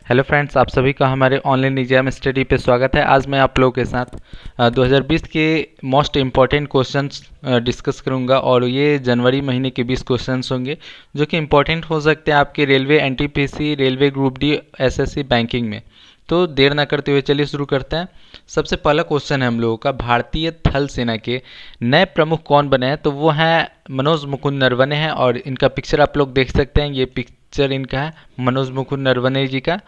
Hello friends, आप सभी का हमारे ऑनलाइन एग्जाम स्टडी पे स्वागत है। आज मैं आप लोगों के साथ 2020 के मोस्ट इम्पॉर्टेंट क्वेश्चंस डिस्कस करूंगा और ये जनवरी महीने के 20 क्वेश्चंस होंगे जो कि इम्पॉर्टेंट हो सकते हैं आपके railway, NTPC, railway group D, SSC, banking में। तो देर ना करते हुए चलिए शुरू करते हैं। सबसे पहला क्वेश्चन है हम लोगों का, भारतीय थल सेना के नए प्रमुख कौन बने हैं? तो वो हैं मनोज मुकुंद नरवणे हैं और इनका पिक्चर आप लोग देख सकते हैं। ये पिक्चर इनका है, मनोज मुकुंद नरवणे जी का।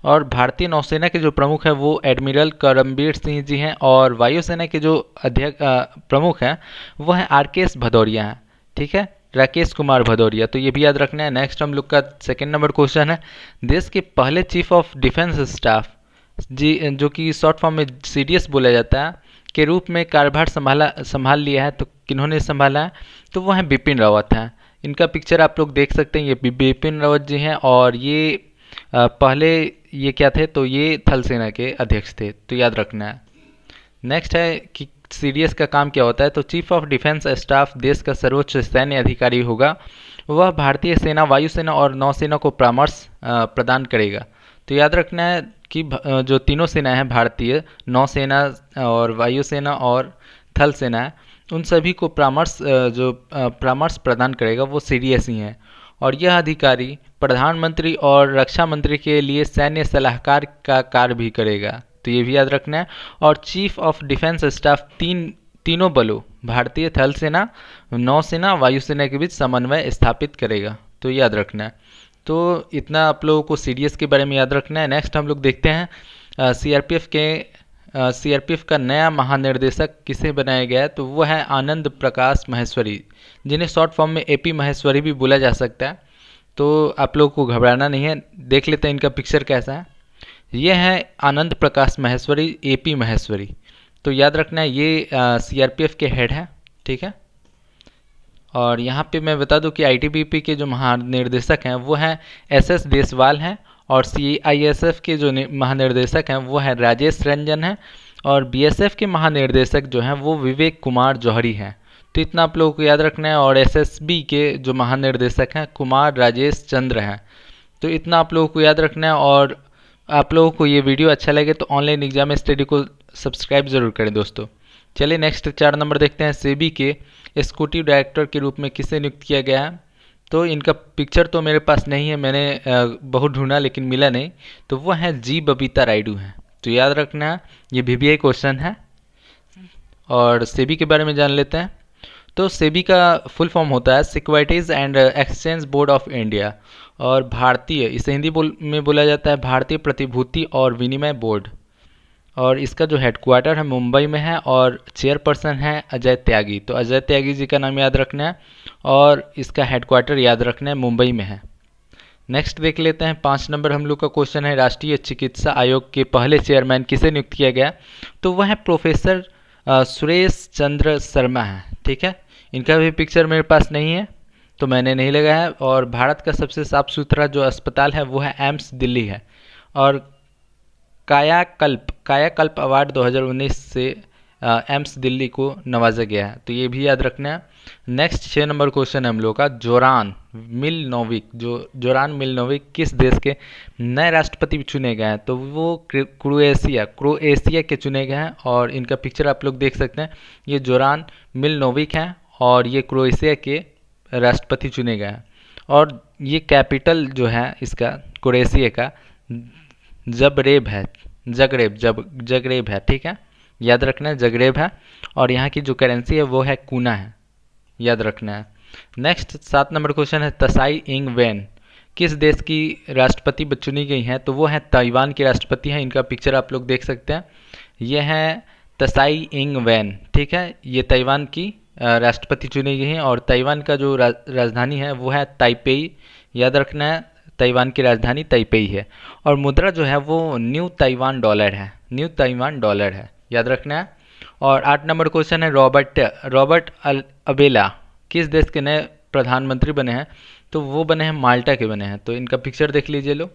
और भारतीय नौसेना के जो प्रमुख है वो एडमिरल करमबीर सिंह जी हैं और वायुसेना के जो अध्यक्ष प्रमुख हैं वो हैं आरकेएस भदौरिया हैं। ठीक है, राकेश कुमार भदौरिया। तो ये भी याद रखना है। नेक्स्ट हम लोग का सेकंड नंबर क्वेश्चन है, देश के पहले चीफ ऑफ डिफेंस स्टाफ जी, जो कि शॉर्ट फॉर्म में सीडीएस बोला जाता है, के रूप में कार्यभार संभाल लिया है। तो किन्होंने संभाला है? तो वो हैं बिपिन रावत हैं। इनका पिक्चर आप लोग देख सकते हैं। ये बिपिन रावत जी हैं और ये पहले ये क्या थे? तो ये थल सेना के अध्यक्ष थे। तो याद रखना है। नेक्स्ट है कि सीडीएस का काम क्या होता है? तो चीफ ऑफ डिफेंस स्टाफ देश का सर्वोच्च सैन्य अधिकारी होगा। वह भारतीय सेना, वायुसेना और नौसेना को परामर्श प्रदान करेगा। तो याद रखना है कि जो तीनों सेना है, भारतीय नौसेना और वायुसेना और थल सेना है, उन सभी को परामर्श प्रदान करेगा वो सीडीएस ही है। और यह अधिकारी प्रधानमंत्री और रक्षा मंत्री के लिए सैन्य सलाहकार का कार्य भी करेगा। तो ये भी याद रखना है। और चीफ ऑफ डिफेंस स्टाफ तीनों बलों, भारतीय थल सेना, नौसेना, वायुसेना के बीच समन्वय स्थापित करेगा। तो याद रखना है। तो इतना आप लोगों को सीडीएस के बारे में याद रखना है। नेक्स्ट हम लोग देखते हैं सीआरपीएफ का नया महानिर्देशक किसे बनाया गया है? तो वो है आनंद प्रकाश महेश्वरी, जिन्हें शॉर्ट फॉर्म में एपी महेश्वरी भी बोला जा सकता है। तो आप लोगों को घबराना नहीं है। देख लेते हैं इनका पिक्चर कैसा है। ये है आनंद प्रकाश महेश्वरी, एपी महेश्वरी। तो याद रखना है, ये सीआरपीएफ के हेड हैं। ठीक है। और यहाँ पे मैं बता दूं कि आईटीबीपी के जो महानिर्देशक हैं वो हैं एसएस देसवाल हैं और सीआईएसएफ के जो महानिर्देशक हैं वो हैं राजेश रंजन हैं और बीएसएफ के महानिर्देशक जो हैं वो विवेक कुमार जौहरी हैं। तो इतना आप लोगों को याद रखना है। और एसएसबी के जो महानिर्देशक हैं कुमार राजेश चंद्र हैं। तो इतना आप लोगों को याद रखना है। और आप लोगों को ये वीडियो अच्छा लगे तो ऑनलाइन एग्जाम स्टडी को सब्सक्राइब जरूर करें दोस्तों। चलिए नेक्स्ट 4 नंबर देखते हैं, सेबी के एग्जीक्यूटिव डायरेक्टर के रूप में किसे नियुक्त किया गया है? तो इनका पिक्चर तो मेरे पास नहीं है, मैंने बहुत ढूंढा लेकिन मिला नहीं। तो वो हैं जी बबीता रायडू हैं। तो याद रखना है, ये VBI क्वेश्चन है। और सेबी के बारे में जान लेते हैं। तो सेबी का फुल फॉर्म होता है securities and exchange board of India और भारतीय, इसे हिंदी में बोला जाता है भारतीय प्रतिभूति और विनिमय बोर्ड। और इसका जो हेडक्वार्टर है मुंबई में है और चेयरपर्सन है अजय त्यागी। तो अजय त्यागी जी का नाम याद रखना है और इसका हेडक्वार्टर याद रखना है मुंबई में है। नेक्स्ट देख लेते हैं 5 नंबर हम लोग का क्वेश्चन है, राष्ट्रीय चिकित्सा आयोग के पहले चेयरमैन किसे नियुक्त किया गया? तो वह है प्रोफेसर सुरेश चंद्र शर्मा है। ठीक है, इनका भी पिक्चर मेरे पास नहीं है तो मैंने नहीं लगाया है। और भारत का सबसे साफ सुथरा जो अस्पताल है वो है एम्स दिल्ली है। और कायाकल्प अवार्ड 2019 से एम्स दिल्ली को नवाजा गया है। तो ये भी याद रखना है। नेक्स्ट 6 नंबर क्वेश्चन है हम लोग का, जोरान मिलनोविक किस देश के नए राष्ट्रपति चुने गए हैं? तो वो क्रोएशिया के चुने गए हैं। और इनका पिक्चर आप लोग देख सकते हैं। ये जोरान मिलनोविक हैं और ये क्रोएशिया के राष्ट्रपति चुने गए हैं। और ये कैपिटल जो है इसका क्रोएशिया का जगरेब है। ठीक है, याद रखना है, जगरेब है। और यहाँ की जो करेंसी है वो है कूना है, याद रखना है। नेक्स्ट 7 नंबर क्वेश्चन है, तसाई इंग वेन किस देश की राष्ट्रपति चुनी गई हैं? तो वो है ताइवान के राष्ट्रपति हैं। इनका पिक्चर आप लोग देख सकते हैं। ये है तसाई इंग वेन। ठीक है, ये ताइवान की राष्ट्रपति चुनी गई हैं। और ताइवान का जो राजधानी है वो है ताइपेई, याद रखना है, ताइवान की राजधानी ताइपेई है। और मुद्रा जो है वो न्यू ताइवान डॉलर है, याद रखना है। और 8 नंबर क्वेश्चन है, रॉबर्ट अबेला किस देश के नए प्रधानमंत्री बने हैं? तो वो बने हैं माल्टा के बने हैं। तो इनका पिक्चर देख लीजिए लो,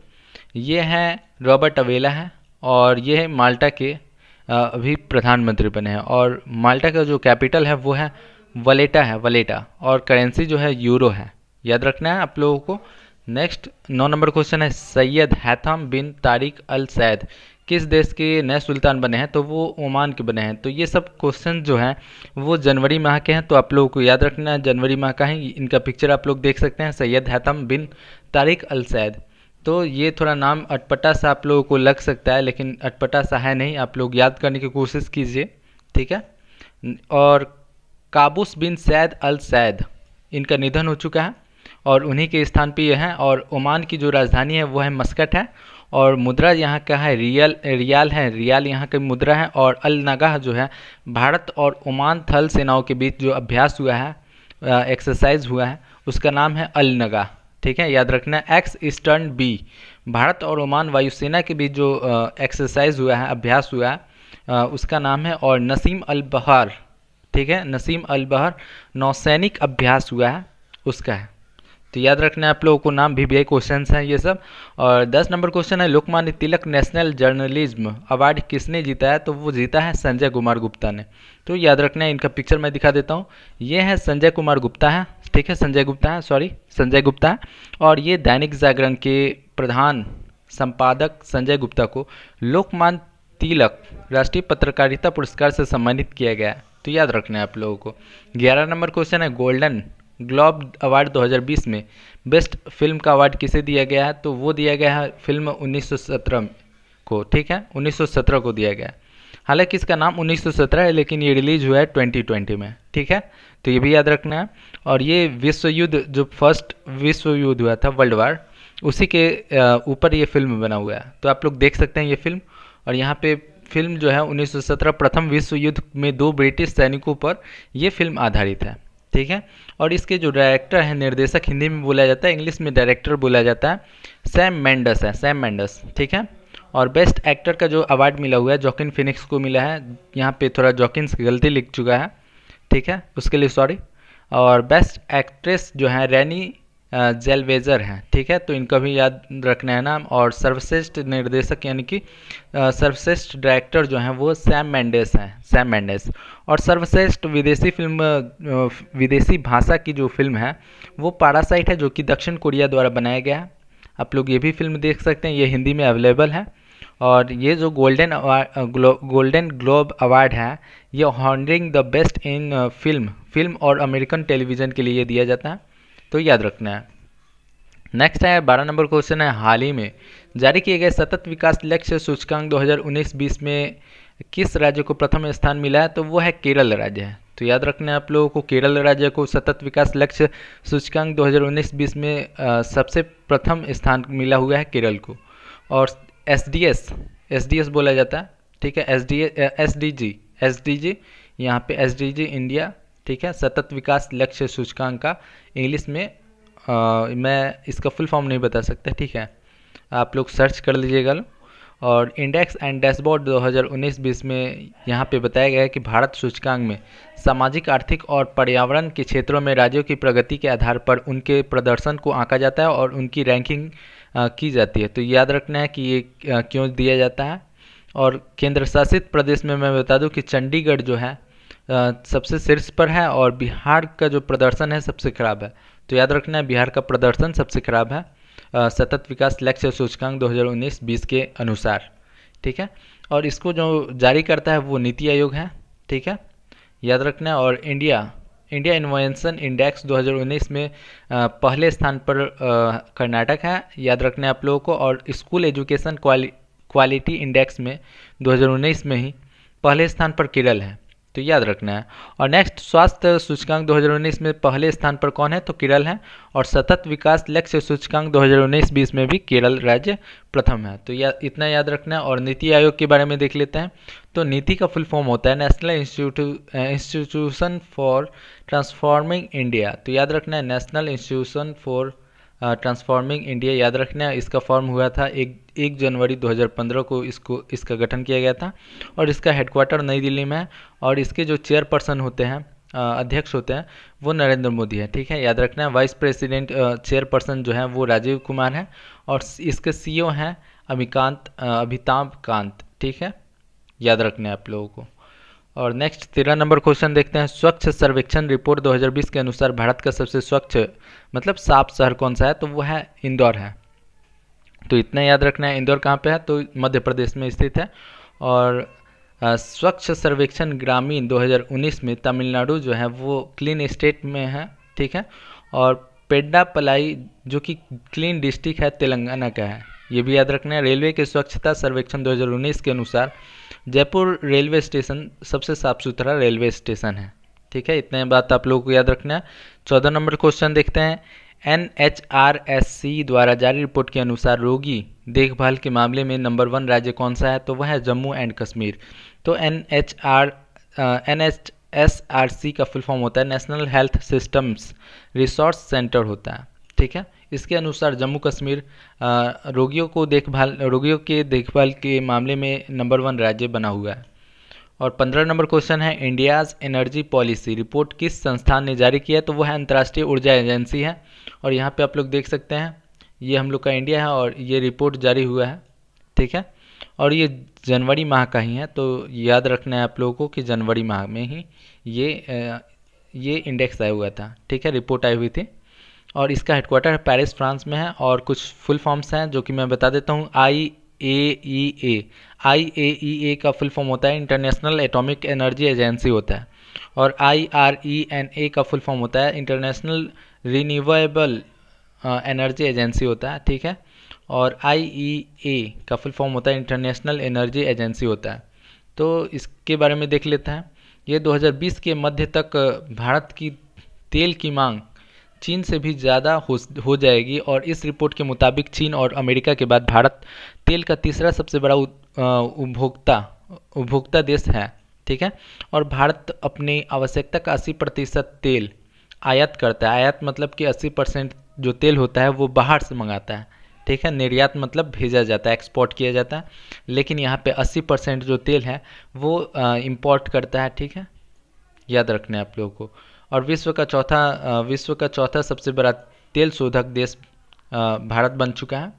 ये है रॉबर्ट अबेला है और ये है माल्टा के अभी प्रधानमंत्री बने हैं। और माल्टा का जो कैपिटल है वो है वलेटा। और करेंसी जो है यूरो है, याद रखना है आप लोगों को। नेक्स्ट 9 नंबर क्वेश्चन है, सैयद हैथम बिन तारिक अल सैद किस देश के नए सुल्तान बने हैं? तो वो ओमान के बने हैं। तो ये सब क्वेश्चन जो हैं वो जनवरी माह के हैं, तो आप लोगों को याद रखना है जनवरी माह का है। इनका पिक्चर आप लोग देख सकते हैं, सैयद हैथम बिन तारिक अल सैद। तो ये थोड़ा नाम अटपटा सा आप लोगों को लग सकता है, लेकिन अटपटा सा है नहीं, आप लोग याद करने की कोशिश कीजिए, ठीक है। और काबूस बिन सैद अल सैद, इनका निधन हो चुका है और उन्हीं के स्थान पे ये हैं। और ओमान की जो राजधानी है वो है मस्कट है, और मुद्रा यहाँ का है रियाल है, रियाल यहाँ की मुद्रा है। और अल नगाह जो है भारत और ओमान थल सेनाओं के बीच जो अभ्यास हुआ है, एक्सरसाइज हुआ है, उसका नाम है अल नगाह, ठीक है, याद रखना है। एक्स ईस्टर्न बी, भारत और ओमान वायुसेना के बीच जो एक्सरसाइज हुआ है, अभ्यास हुआ है, उसका नाम है। और नसीम अल बहार, ठीक है, नसीम अल बहार नौसैनिक अभ्यास हुआ है, उसका है। तो याद रखना है आप लोगों को, नाम भी क्वेश्चन हैं ये सब। और 10 नंबर क्वेश्चन है, Lokmanya Tilak national journalism award किसने जीता है? तो वो जीता है संजय कुमार गुप्ता ने। तो याद रखना है, इनका पिक्चर मैं दिखा देता हूँ, ये है संजय कुमार गुप्ता है, ठीक है, संजय गुप्ता है। और ये दैनिक जागरण के प्रधान संपादक संजय गुप्ता को लोकमान्य तिलक राष्ट्रीय पत्रकारिता पुरस्कार से सम्मानित किया गया है। तो याद रखना है आप लोगों को। 11 नंबर क्वेश्चन है, गोल्डन ग्लोब अवार्ड 2020 में बेस्ट फिल्म का अवार्ड किसे दिया गया है? तो वो दिया गया है फिल्म 1917 को, ठीक है, 1917 को दिया गया है। हालांकि इसका नाम 1917 है, लेकिन ये रिलीज हुआ है 2020 में, ठीक है, तो ये भी याद रखना है। और ये विश्व युद्ध, जो फर्स्ट विश्व युद्ध हुआ था, वर्ल्ड वार, उसी के ऊपर ये फिल्म बना हुआ है। तो आप लोग देख सकते हैं ये फिल्म। और यहाँ पे फिल्म जो है 1917 प्रथम विश्व युद्ध में 2 ब्रिटिश सैनिकों पर ये फिल्म आधारित है, ठीक है। और इसके जो डायरेक्टर है, निर्देशक हिंदी में बोला जाता है, इंग्लिश में डायरेक्टर बोला जाता है, सैम मेंडस है, सैम मेंडस, ठीक है। और बेस्ट एक्टर का जो अवार्ड मिला हुआ है जॉकिन फिनिक्स को मिला है। यहाँ पे थोड़ा जॉकिन्स की गलती लिख चुका है, ठीक है, उसके लिए सॉरी। और बेस्ट एक्ट्रेस जो है रैनी जेलवेजर हैं, ठीक है, तो इनका भी याद रखना है नाम। और सर्वश्रेष्ठ निर्देशक यानी कि सर्वश्रेष्ठ डायरेक्टर जो हैं वो सैम मेंडेस हैं, सैम मेंडेस। और सर्वश्रेष्ठ विदेशी फिल्म, विदेशी भाषा की जो फिल्म है वो पैरासाइट है, जो कि दक्षिण कोरिया द्वारा बनाया गया है। आप लोग ये भी फिल्म देख सकते हैं, ये हिंदी में अवेलेबल है। और ये जो गोल्डन ग्लोब अवार्ड है, ये honouring the best in film और अमेरिकन टेलीविज़न के लिए दिया जाता है, तो याद रखना है। नेक्स्ट है 12 नंबर क्वेश्चन है, हाल ही में जारी किए गए सतत विकास लक्ष्य सूचकांक 2019-20 में किस राज्य को प्रथम स्थान मिला है? तो वो है केरल राज्य है। तो याद रखना है आप लोगों को, केरल राज्य को सतत विकास लक्ष्य सूचकांक 2019-20 में सबसे प्रथम स्थान मिला हुआ है केरल को। और एसडीएस बोला जाता है, ठीक है, एसडीजी यहाँ पे एसडीजी इंडिया, ठीक है, सतत विकास लक्ष्य सूचकांक का इंग्लिश में मैं इसका फुल फॉर्म नहीं बता सकता, ठीक है, आप लोग सर्च कर लीजिएगा। और इंडेक्स एंड डैशबोर्ड 2019-20 में यहाँ पे बताया गया है कि भारत सूचकांक में सामाजिक, आर्थिक और पर्यावरण के क्षेत्रों में राज्यों की प्रगति के आधार पर उनके प्रदर्शन को आंका जाता है और उनकी रैंकिंग की जाती है। तो याद रखना है कि ये क्यों दिया जाता है। और केंद्र शासित प्रदेश में मैं बता दूं कि चंडीगढ़ जो है सबसे शीर्ष पर है, और बिहार का जो प्रदर्शन है सबसे खराब है। तो याद रखना है, बिहार का प्रदर्शन सबसे खराब है सतत विकास लक्ष्य सूचकांक 2019-20 के अनुसार, ठीक है। और इसको जो जारी करता है वो नीति आयोग है, ठीक है, याद रखना है। और इंडिया इनोवेशन इंडेक्स 2019 में पहले स्थान पर कर्नाटक है, याद रखना है आप लोगों को। और स्कूल एजुकेशन क्वालिटी इंडेक्स में 2019 में ही पहले स्थान पर केरल है, तो याद रखना है। और नेक्स्ट स्वास्थ्य सूचकांक 2019 में पहले स्थान पर कौन है? तो केरल है। और सतत विकास लक्ष्य सूचकांक 2019-20 में भी केरल राज्य प्रथम है, तो इतना याद रखना है। और नीति आयोग के बारे में देख लेते हैं। तो नीति का फुल फॉर्म होता है national institution for transforming India. तो याद रखना है, national institution for transforming India, याद रखना है। इसका फॉर्म हुआ था 1 जनवरी 2015 को इसका गठन किया गया था। और इसका हेडक्वार्टर नई दिल्ली में है। और इसके जो चेयरपर्सन होते हैं, अध्यक्ष होते हैं, वो नरेंद्र मोदी है, ठीक है, याद रखना है। वाइस प्रेसिडेंट चेयरपर्सन जो है वो राजीव कुमार है। और इसके सीईओ हैं अमिताभ कांत, ठीक है, याद रखना है आप लोगों को। और नेक्स्ट 13 नंबर क्वेश्चन देखते हैं। स्वच्छ सर्वेक्षण रिपोर्ट 2020 के अनुसार भारत का सबसे स्वच्छ मतलब साफ शहर कौन सा है, तो वो है इंदौर है। तो इतना याद रखना है। इंदौर कहाँ पे है, तो मध्य प्रदेश में स्थित है। और स्वच्छ सर्वेक्षण ग्रामीण 2019 में तमिलनाडु जो है वो क्लीन स्टेट में है, ठीक है। और पेड्डापलाई जो कि क्लीन डिस्ट्रिक्ट है तेलंगाना का है, ये भी याद रखना है। रेलवे के स्वच्छता सर्वेक्षण 2019 के अनुसार जयपुर रेलवे स्टेशन सबसे साफ सुथरा रेलवे स्टेशन है, ठीक है। इतने बात आप लोगों को याद रखना है। 14 नंबर क्वेश्चन देखते हैं। NHRSC द्वारा जारी रिपोर्ट के अनुसार रोगी देखभाल के मामले में नंबर 1 राज्य कौन सा है, तो वह है जम्मू एंड कश्मीर। तो NHRSC का फुल फॉर्म होता है national health systems resource centre होता है, ठीक है। इसके अनुसार जम्मू कश्मीर रोगियों के देखभाल के मामले में नंबर 1 राज्य बना हुआ है। और 15 नंबर क्वेश्चन है। इंडियाज़ एनर्जी पॉलिसी रिपोर्ट किस संस्थान ने जारी किया है, तो वह है अंतर्राष्ट्रीय ऊर्जा एजेंसी है। और यहाँ पे आप लोग देख सकते हैं ये हम लोग का इंडिया है और ये रिपोर्ट जारी हुआ है, ठीक है। और ये जनवरी माह का ही है, तो याद रखना है आप लोगों को कि जनवरी माह में ही ये इंडेक्स आया हुआ था, ठीक है, रिपोर्ट आई हुई थी। और इसका हेडक्वार्टर पेरिस फ्रांस में है। और कुछ फुल फॉर्म्स हैं जो कि मैं बता देता हूँ। IAEA का फुल फॉर्म होता है इंटरनेशनल एटॉमिक एनर्जी एजेंसी होता है। और IRENA का फुल फॉर्म होता है इंटरनेशनल रिन्यूएबल एनर्जी एजेंसी होता है, ठीक है। और IEA का फुल फॉर्म होता है इंटरनेशनल एनर्जी एजेंसी होता है। तो इसके बारे में देख लेते हैं। ये 2020 के मध्य तक भारत की तेल की मांग चीन से भी ज़्यादा हो जाएगी। और इस रिपोर्ट के मुताबिक चीन और अमेरिका के बाद भारत तेल का तीसरा सबसे बड़ा उपभोक्ता देश है, ठीक है। और भारत अपनी आवश्यकता का 80% तेल आयात करता है। आयात मतलब कि 80% जो तेल होता है वो बाहर से मंगाता है, ठीक है। निर्यात मतलब भेजा जाता है, एक्सपोर्ट किया जाता है। लेकिन यहाँ पे 80% जो तेल है वो इंपोर्ट करता है, ठीक है, याद रखना है आप लोगों को। और विश्व का चौथा सबसे बड़ा तेल शोधक देश भारत बन चुका है।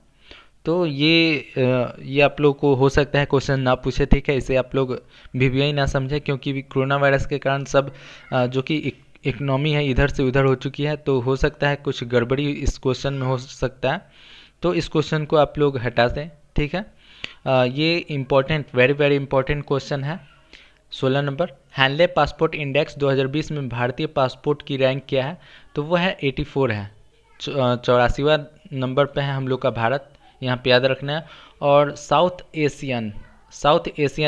तो ये आप लोग को हो सकता है क्वेश्चन ना पूछे, ठीक है। इसे आप लोग VVI ना समझे, क्योंकि कोरोना वायरस के कारण सब जो कि इकोनॉमी है इधर से उधर हो चुकी है। तो हो सकता है कुछ गड़बड़ी इस क्वेश्चन में हो सकता है, तो इस क्वेश्चन को आप लोग हटा दें, ठीक है। ये important very very important question है। 16 नंबर। हैंडले पासपोर्ट इंडेक्स 2020 में भारतीय पासपोर्ट की रैंक क्या है, तो वो है 84 है। 84वां नंबर पे है हम लोग का भारत, यहाँ पे याद रखना है। और साउथ एशियन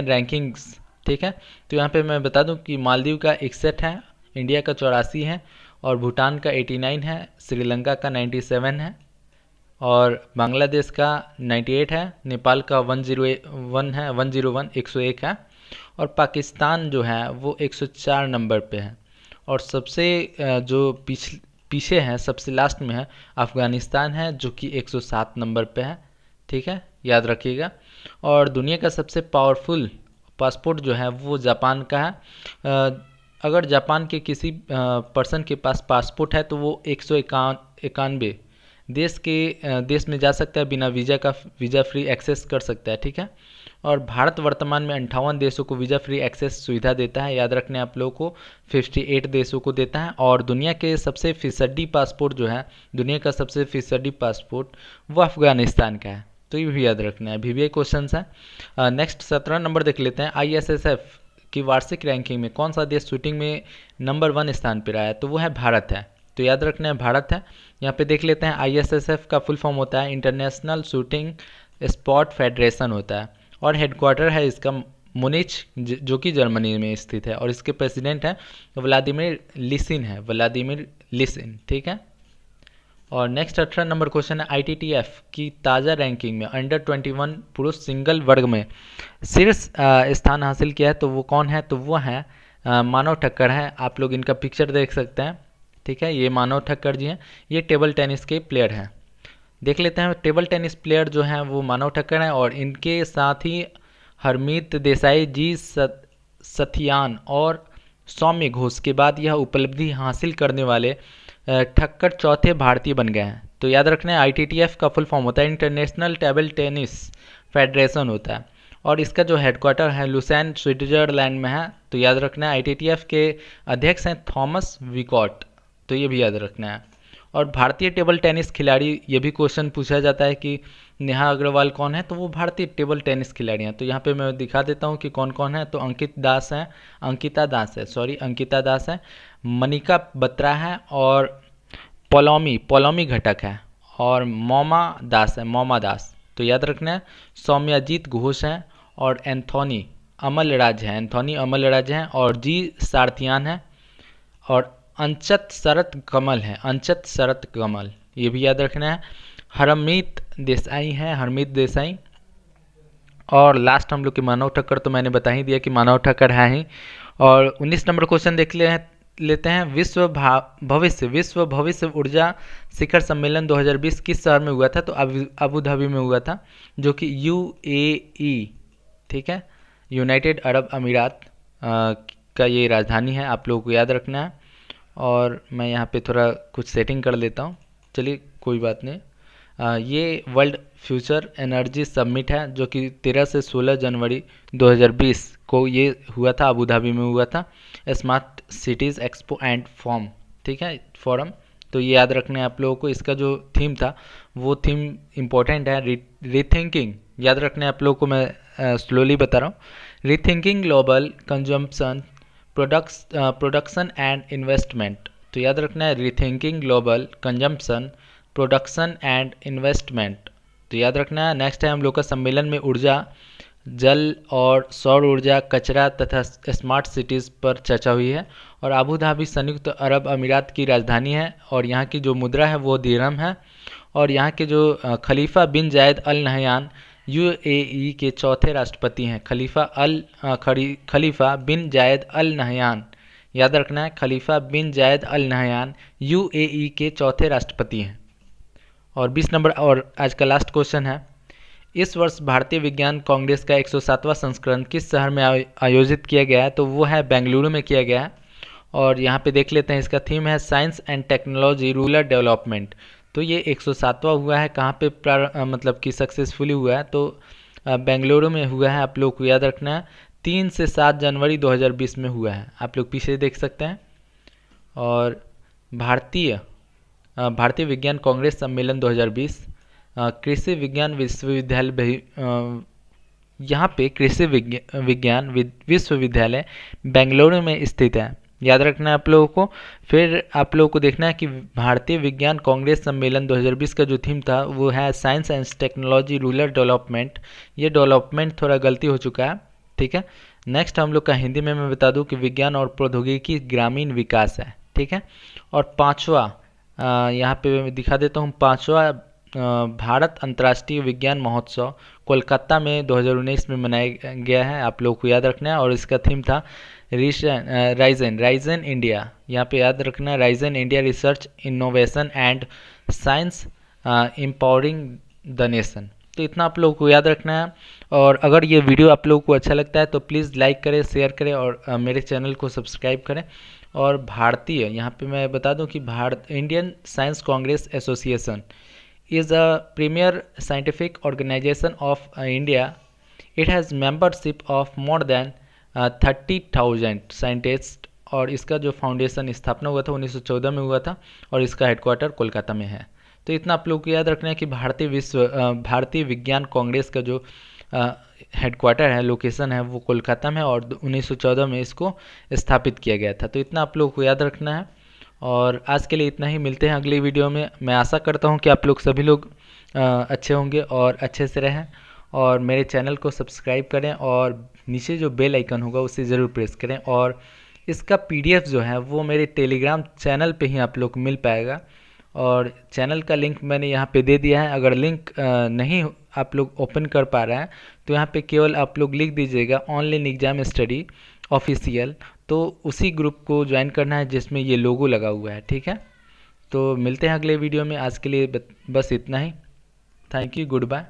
रैंकिंग्स, ठीक है। तो यहाँ पे मैं बता दूँ कि मालदीव का 61 है, इंडिया का 84 है, और भूटान का 89 है, श्रीलंका का 97 है, और बांग्लादेश का 98 है, नेपाल का 101 है, 101 है। और पाकिस्तान जो है वो 104 नंबर पे है। और सबसे जो पीछे है, सबसे लास्ट में है अफ़गानिस्तान है, जो कि 107 नंबर पे है, ठीक है, याद रखिएगा। और दुनिया का सबसे पावरफुल पासपोर्ट जो है वो जापान का है। अगर जापान के किसी पर्सन के पास पासपोर्ट है तो वो 191 देश में जा सकता है, बिना वीज़ा फ्री एक्सेस कर सकता है, ठीक है। और भारत वर्तमान में 58 देशों को वीज़ा फ्री एक्सेस सुविधा देता है, याद रखने आप लोगों को 58 देशों को देता है। और दुनिया के सबसे फीसदी पासपोर्ट जो है, दुनिया का सबसे फीसदी पासपोर्ट वो अफगानिस्तान का है, तो ये भी याद रखना है। VVI क्वेश्चन है। नेक्स्ट 17 नंबर देख लेते हैं। ISSF की वार्षिक रैंकिंग में कौन सा देश शूटिंग में नंबर 1 स्थान पर आया है, तो वो है भारत है, तो याद रखना है भारत है। यहाँ पे देख लेते हैं। ISSF का फुल फॉर्म होता है इंटरनेशनल शूटिंग स्पोर्ट फेडरेशन होता है, और हेडक्वार्टर है इसका मुनिच, जो कि जर्मनी में स्थित है। और इसके प्रेसिडेंट हैं व्लादिमीर लिसिन, ठीक है। और नेक्स्ट 18 नंबर क्वेश्चन है। ITTF की ताज़ा रैंकिंग में अंडर 21 पुरुष सिंगल वर्ग में शीर्ष स्थान हासिल किया है, तो वो कौन है, तो वो है मानव ठक्कर है। आप लोग इनका पिक्चर देख सकते हैं, ठीक है। ये मानव ठक्कर जी हैं, ये टेबल टेनिस के प्लेयर हैं। देख लेते हैं। टेबल टेनिस प्लेयर जो हैं वो मानव ठक्कर हैं, और इनके साथ ही हरमीत देसाई जी, सथियान और सौम्य घोष के बाद यह उपलब्धि हासिल करने वाले ठक्कर चौथे भारतीय बन गए हैं। तो याद रखना है ITTF का फुल फॉर्म होता है इंटरनेशनल टेबल टेनिस फेडरेशन होता है। और इसका जो हेडक्वार्टर है लुसेन स्विट्जरलैंड में है। तो याद रखना है। ITTF के अध्यक्ष हैं थॉमस विकॉट, तो ये भी याद रखना है। और भारतीय टेबल टेनिस खिलाड़ी, ये भी क्वेश्चन पूछा जाता है कि नेहा अग्रवाल कौन है, तो वो भारतीय टेबल टेनिस खिलाड़ी हैं। तो यहाँ पे मैं दिखा देता हूँ कि कौन कौन है। तो अंकिता दास है, मनिका बत्रा है, और पौलोमी घटक है, और मौमा दास। तो याद रखना है। सौम्याजीत घोष हैं, और एंथोनी अमलराज हैं, और जी सारथियान है, और अंचत शरत कमल, ये भी याद रखना है। हरमीत देसाई, और लास्ट हम लोग के मानव ठक्कर, तो मैंने बता ही दिया कि मानव ठक्कर है ही। और 19 नंबर क्वेश्चन देख लेते हैं। विश्व भविष्य ऊर्जा शिखर सम्मेलन 2020 किस शहर में हुआ था? तो अबू धाबी में हुआ था, जो कि UAE, ठीक है, यूनाइटेड अरब अमीरात का ये राजधानी है। आप लोगों को याद रखना है। और मैं यहाँ पे थोड़ा कुछ सेटिंग कर लेता हूँ, चलिए कोई बात नहीं। ये वर्ल्ड फ्यूचर एनर्जी समिट है, जो कि 13 से 16 जनवरी 2020 को ये हुआ था, अबू धाबी में हुआ था। Smart cities expo and form, ठीक है, फोरम। तो ये याद रखना है आप लोगों को। इसका जो थीम था वो थीम इम्पोर्टेंट है, रीथिंकिंग। याद रखना है आप लोगों को, मैं स्लोली बता रहा हूँ। Rethinking global consumption production and investment. तो याद रखना है, rethinking global consumption production and investment. तो याद रखना है। नेक्स्ट है हम लोग का सम्मेलन में ऊर्जा, जल और सौर ऊर्जा, कचरा तथा स्मार्ट सिटीज़ पर चर्चा हुई है। और अबू धाबी संयुक्त अरब अमीरात की राजधानी है, और यहाँ की जो मुद्रा है वो दिरहम है। और यहाँ के जो खलीफा बिन जायद अल नहयान UAE के चौथे राष्ट्रपति हैं। खलीफा बिन जायद अल नहयान, याद रखना है, खलीफा बिन जायद अल नहयान UAE के चौथे राष्ट्रपति हैं। और 20 नंबर और आज का लास्ट क्वेश्चन है। इस वर्ष भारतीय विज्ञान कांग्रेस का 107वां संस्करण किस शहर में आयोजित किया गया है? तो वो है बेंगलुरु में किया गया है। और यहाँ पे देख लेते हैं, इसका थीम है science and technology rural development. तो ये 107वां हुआ है, कहाँ पे मतलब कि सक्सेसफुली हुआ है? तो बेंगलुरु में हुआ है। आप लोग को याद रखना है, 3 से 7 जनवरी 2020 में हुआ है। आप लोग पीछे देख सकते हैं। और भारतीय विज्ञान कांग्रेस सम्मेलन 2020 कृषि विज्ञान विश्वविद्यालय, यहाँ पे कृषि विज्ञान विश्वविद्यालय बेंगलुरु में स्थित है। याद रखना है आप लोगों को। फिर आप लोगों को देखना है कि भारतीय विज्ञान कांग्रेस सम्मेलन 2020 का जो थीम था वो है science and technology rural development. ये डेवलपमेंट थोड़ा गलती हो चुका है, ठीक है। नेक्स्ट हम लोग का हिंदी में मैं बता दूं कि विज्ञान और प्रौद्योगिकी ग्रामीण विकास है, ठीक है। और पाँचवा यहाँ पे मैं दिखा देता हूँ, पाँचवा भारत अंतर्राष्ट्रीय विज्ञान महोत्सव कोलकाता में 2019 में मनाया गया है। आप लोग को याद रखना है। और इसका थीम था राइजन इंडिया। यहाँ पे याद रखना है, Ryzen India research innovation and science empowering the nation. तो इतना आप लोगों को याद रखना है। और अगर ये वीडियो आप लोगों को अच्छा लगता है तो प्लीज़ लाइक करें, शेयर करें, और मेरे चैनल को सब्सक्राइब करें। और भारतीय, यहाँ पे मैं बता दूं कि Indian science Congress association is a premier scientific organization of India. It has membership of more than 30,000 scientists। और इसका जो फाउंडेशन स्थापना हुआ था 1914 में हुआ था, और इसका हेडक्वार्टर कोलकाता में है। तो इतना आप लोग को याद रखना है कि भारतीय विज्ञान कांग्रेस का जो हेडक्वार्टर है, लोकेशन है, वो कोलकाता में है, और 1914 में इसको स्थापित किया गया था। तो इतना आप लोग को याद रखना है। और आज के लिए इतना ही, मिलते हैं अगली वीडियो में। मैं आशा करता हूं कि आप लोग सभी लोग अच्छे होंगे और अच्छे से रहें, और मेरे चैनल को सब्सक्राइब करें, और नीचे जो बेल आइकन होगा उसे ज़रूर प्रेस करें। और इसका PDF जो है वो मेरे टेलीग्राम चैनल पे ही आप लोग को मिल पाएगा, और चैनल का लिंक मैंने यहाँ पे दे दिया है। अगर लिंक नहीं आप लोग ओपन कर पा रहे हैं तो यहाँ पे केवल आप लोग लिख दीजिएगा ऑनलाइन एग्जाम स्टडी ऑफिशियल, तो उसी ग्रुप को ज्वाइन करना है जिसमें ये लोगो लगा हुआ है, ठीक है। तो मिलते हैं अगले वीडियो में। आज के लिए बस इतना ही। Thank you, good bye.